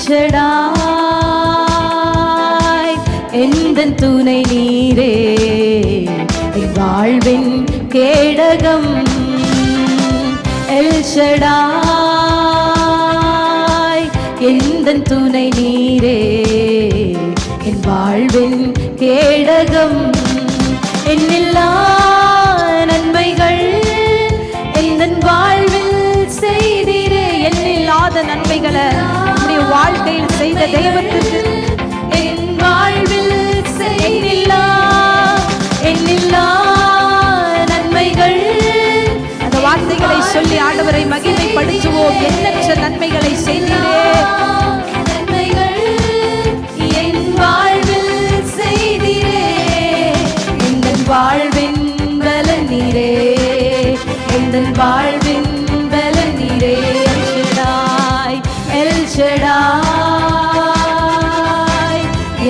ஷடாய் எந்தன் துணை நீரே என் வாழ்வின் கேடகம். எல் ஷடாய் எந்தன் துணை நீரே என் வாழ்வின் கேடகம். என்னில்லா நன்மைகள் எந்தன் வாழ்வில் செய்தீரே. எண்ணில்லாத நன்மைகளை நம்முடைய வாழ்க்கையில் செய்த தெய்வத்திற்கு என் வாழ்வில் எண்ணில்லா நன்மைகள். அந்த வார்த்தைகளை சொல்லி ஆண்டவரை மகிமைப்படுத்துவோம். எண்ணற்ற நன்மைகளை செய்தீரே. நன்மைகள் என் வாழ்வில் செய்தீரே. எந்தன் வாழ்வின் பலன் நீரே. எந்தன் வாழ்வின் பலன் நீரே. எல் ஷடாய்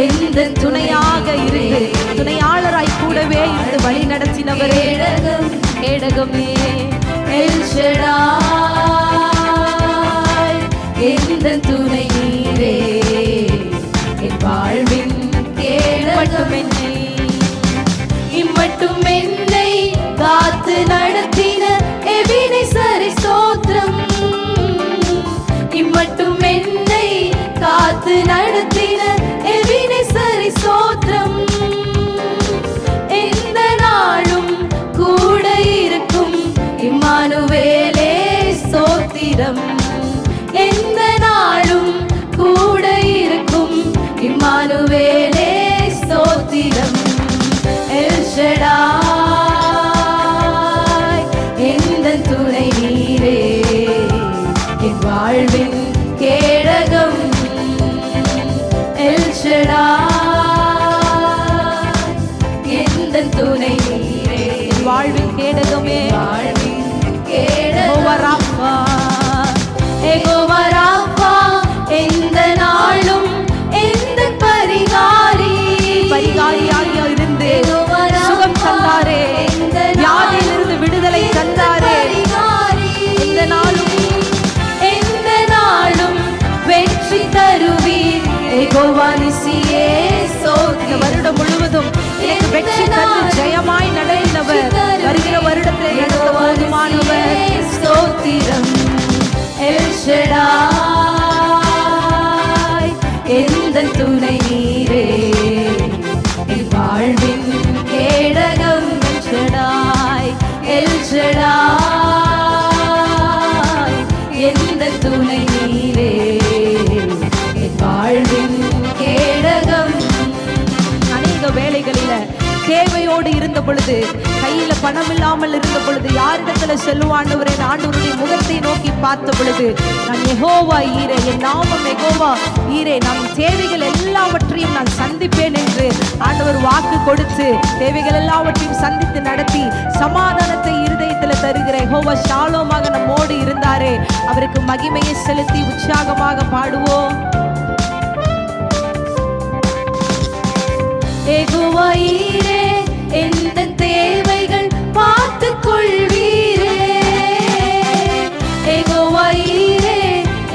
எந்தன் துணையாக இருந்து துணையாளராய் கூடவே இருந்து வழி நடத்தினவரே கேடகமே. எல் ஷடாய் எந்தன் துணை நீரே என் வாழ்வின் கேடகம். இம்மட்டும் என்னை காத்து நடத்தின எபினேசரை ஸ்தோத்திரம். இம்மட்டும் என்னை காத்து நடத்தின எபினேசரை ஸ்தோத்திரம். எந்த நாளும் கூட இருக்கும் இம்மானுவேலே ஸ்தோத்திரம். எந்த நாளும் கூட இருக்கும் இம்மானுவேலே ஸ்தோத்திரம். எல் ஷடாய் எந்தன் துணை நீரே என் வாழ்வின் கேடகம். எல் ஷடாய் எந்தன் துணை நீரே என் வாழ்வின் கேடகமே. வாழ்வின் கேடகம் யெகோவா ராஃபா எந்த நாளும் எந்த பரிகாரியாக இருந்து சுகம் தந்தாரே. வியாதியிலிருந்து விடுதலை தந்தாரே. எந்த நாளும் வெற்றி தருவீர் யெகோவா நிசியே ஸ்தோத்திரம். இந்த வருடம் முழுவதும் எனக்கு வெற்றி தந்து ஜெயமாய் நடந்தவர். வருகிற வருடத்தில் எனக்கு போதுமானவர். ஸ்தோத்திரம். எல் ஷடாய் எந்தன் துணை நீரே என் வாழ்வின் கேடகம். எல் ஷடாய் எந்தன் துணை நீரே என் வாழ்வின் கேடகம். அநேக வேளைகளில தேவையோடு இருந்த பொழுது, கையில பணம் இல்லாமல் இருந்த பொழுது, யாரிடத்துல செல்வாண்டவரே ஆண்டவருடைய முகத்தை நோக்கி பார்த்த பொழுது, நான் யெகோவா ஈரே, என் நாமம் யெகோவா ஈரே, நான் தேவைகள் எல்லாவற்றையும் நான் சந்திப்பேன் என்று ஆண்டவர் வாக்கு கொடுத்து தேவைகள் எல்லாவற்றையும் சந்தித்து நடத்தி சமாதானத்தை இருதயத்தில் தருகிற யெகோவா ஷாலோமாக நம்மோடு இருந்தாரே. அவருக்கு மகிமையை செலுத்தி உற்சாகமாக பாடுவோம். யெகோவா ஈரே எந்த தேவைகள் பார்த்து கொள்வீரே. யெகோவா ஈரே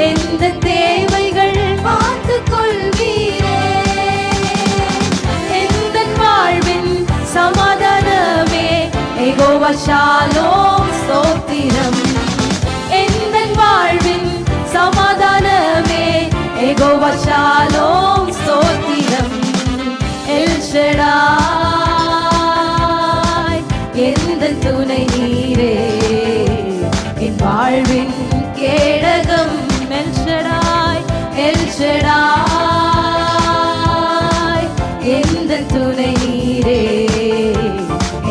எந்த தேவைகள் பார்த்து கொள்வீரே. எந்த வாழ்வின் சமாதானமே யெகோவா ஷாலோம் ஸ்தோத்திரம். எந்த வாழ்வின் சமாதானமே யெகோவா ஷாலோம் ஸ்தோத்திரம். எல் ஷடாய் எந்தன் துணை நீரே என் வாழ்வின் கேடகம். எல் ஷடாய் எல் ஷடாய் எந்தன் துணை நீரே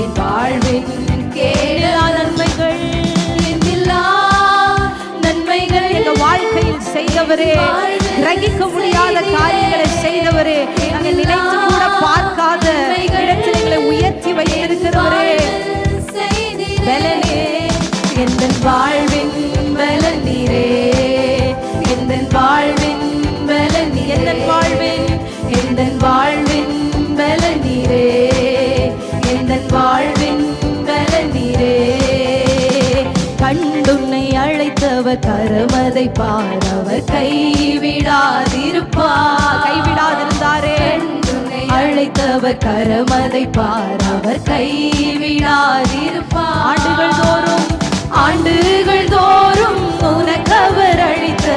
என் வாழ்வின் கேடகம். நன்மைகள் எண்ணில்லா நன்மைகள் எங்க வாழ்க்கையில் செய்தவரே, கிரகிக்க முடியாத காரியங்களை செய்தவரே, நாங்கள் நினைத்து கூட பார்க்காத இடத்தில் எங்களை உயர்த்தி வைத்திருக்கிறவரே, பலனே எந்தன் வாழ்வின் பலன் நீரே. எந்தன் வாழ்வின் பலன் நீ எந்தன் வாழ்வின் எந்தன் வாழ்வின் பலன் நீரே. எந்தன் வாழ்வின் பலன் நீரே. கண்டுன்னை அழைத்த அழைத்தவர் கரமதை பார், அவர் கைவிடாதிருந்தாரே. அழைத்தவர் கரமதை பார், அவர் கைவிடாதிருப்பார். ஆண்டுகள் தோறும் உனக்கவர் அளித்த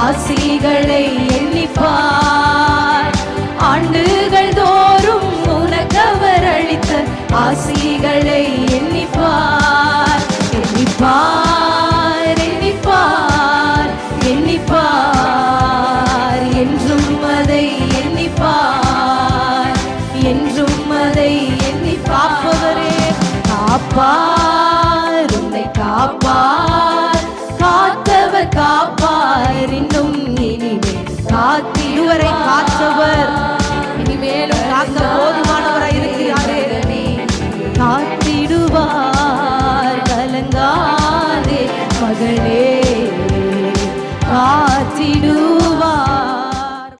ஆசிகளை எண்ணிப்பார். ஆண்டுகள் தோறும் உனக்கவர் அளித்த ஆசிகளை எண்ணிப்பார். எண்ணிப்பார் எண்ணிப்பார் எண்ணிப்பார், என்றும் அதை எண்ணிப்பார், என்றும் அதை எண்ணி காப்பவரே. காப்பார், உன்னை காப்பார், காத்தவர் காப்பார், இன்னும் இனிமேல் காத்திடுவரை காத்தவர், இனிமேலும் காக்க போதுமானவராய் இருக்கிறாரே. காத்திடுவார், கலங்காதே மகளே.